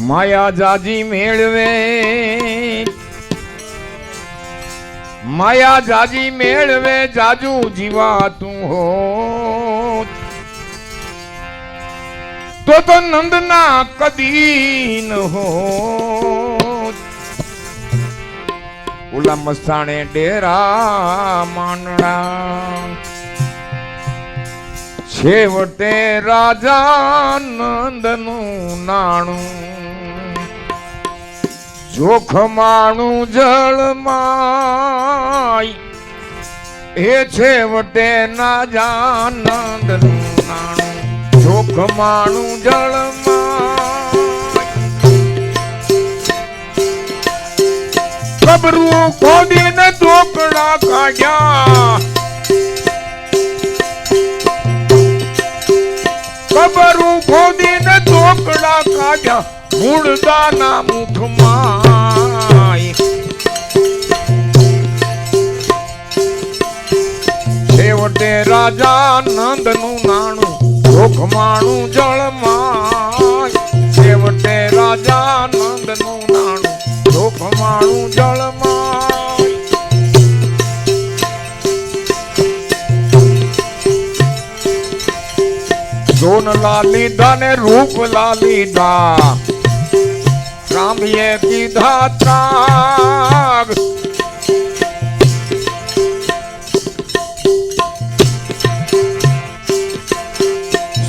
માયા જાજી મેળવે, માયા જાજી મેળવે જાજુ જીવાતું હો તો નંદના કદી ન હો. ઓલા મસ્તાણે ડેરા માંડણા છેવટે રાજા નંદનું નાણું જોખમાણું જળમાય એ છેવટે રાજા નંદનું નાણું જોખમાણું જળમાય. કબરું ખોદીને ઢોકળા કાઢ્યા, કબરું ખોદીને ઢોકળા કાઢ્યા મૂળદાના મુખમાં. છેવટે રાજા નંદનું નાણું જોખમાણું જળમાં. છેવટે રાજા નંદનું નાણું જોખમાણું જળમાં. સોનલા લીધા ને રૂપલા લીધા, રામીએ કીધા ત્રાગ.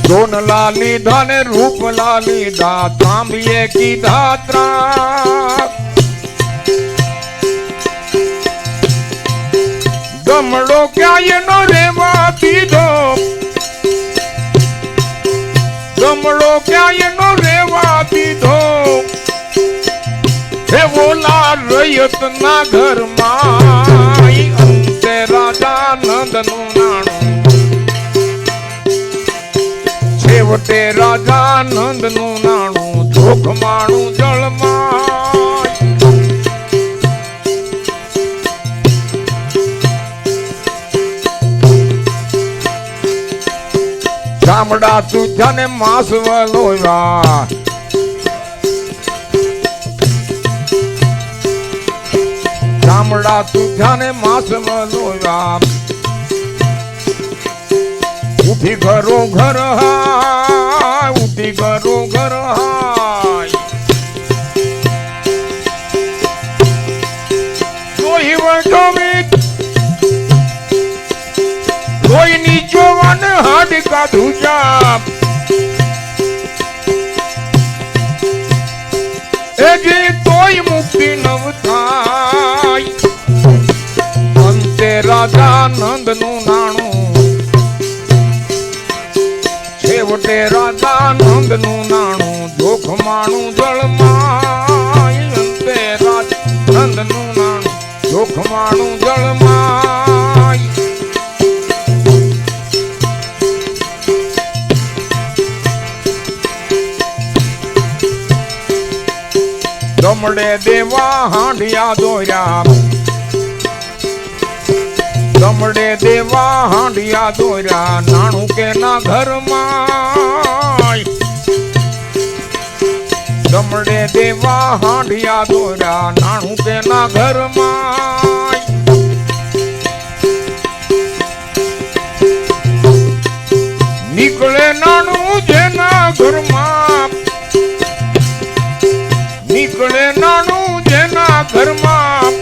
સોનલા લીધા ને રૂપલા લીધા, તાંબીએ કીધા ત્રાગ. ગમડો ક્યાંય નો રેવા દીધો, ગમડો ક્યાંય નો રેવા દીધો હે ઓલા રૈયત ના ઘરમાં. અંતે રાજા નંદનું નાણું છેવટે રાજા નંદનું નાણું જોખમાણું જળમાં. ચામડા તુજા ને માંસ વલોયા, ચામડા તુજા ને માંસ વલોયા. ઉઠી ઘરો ઘર હાય, ઉઠી ઘરો ઘર હાય. લોહી વટોવી લોહી ની જોવાન હાડકા ધુજા. એજી તોય મુક્તિ નવ થાય. અંતે રાજા નંદનું નાણું છેવટે રાજા નંદનું નાણું જોખમાણું જળમાં. અંતે રાજા નંદનું નાણું જોખમાણું જળમાં. ગમડે દેવા હાંડિયા દોર્યા, ગમડે દેવા હાંડિયા દોર્યા નાણું કે ના ઘરમાં. ગમડે દેવા હાંડિયા દોર્યા નાણું કે ના ઘરમાં. નીકળે નાણું જેના ઘરમાં, નીકળે નાણું જેના ઘરમાં.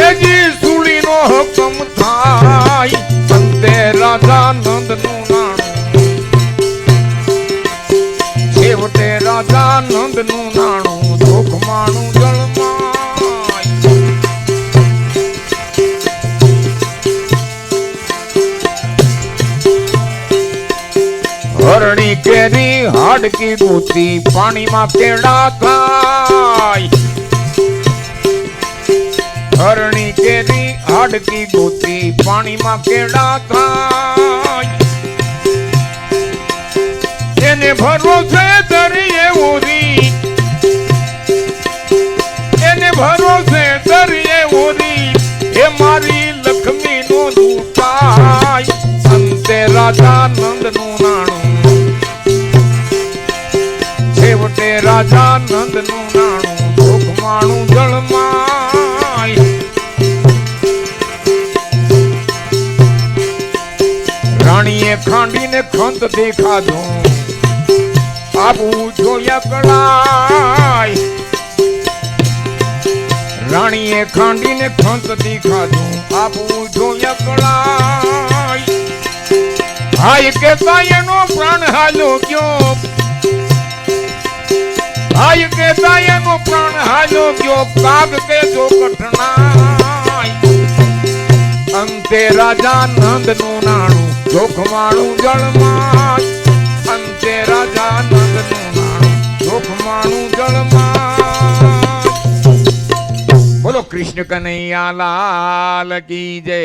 એજી સુળી નો હુકમ થાય. અંતે રાજા નંદનું નાણું છેવટે રાજા નંદનું નાણું જોખમાણું જળમાં. હરણી કેરી હાડકી ગોતી પાણીમાં કેળા ખાય. હરણી કેરી હાડકી ગોતી પાણીમાં કેળા ખાય. એને ભરોસે દરિયે ઓરી, એને ભરોસે દરિયે ઓરી. એ મારી લક્ષ્મી નો દૂતાય. અંતે રાજા નંદનું નાણું છેવટે રાજા નંદ નું નાણું જોખમાણું જળમાય રાણીએ ખાંડીને ખંત દેખાજો આબુ જોયા કળાય રાણીએ ખાંડીને ખંત દેખાજો આબુ જોયા કળાય ભાઈ કેતા એનો પ્રાણ હાલ્યો ગયો ભાઈ કેતા એનો પ્રાણ હાલ્યો ગયો કાગ કે જો કઠણાય અંતે રાજા નંદ નું નાણું જોખમાણું જળમાય અંતે રાજા નંદ નું નાણું જોખમાણું જળમાય બોલો કૃષ્ણ કનૈયા લાલ કી જય।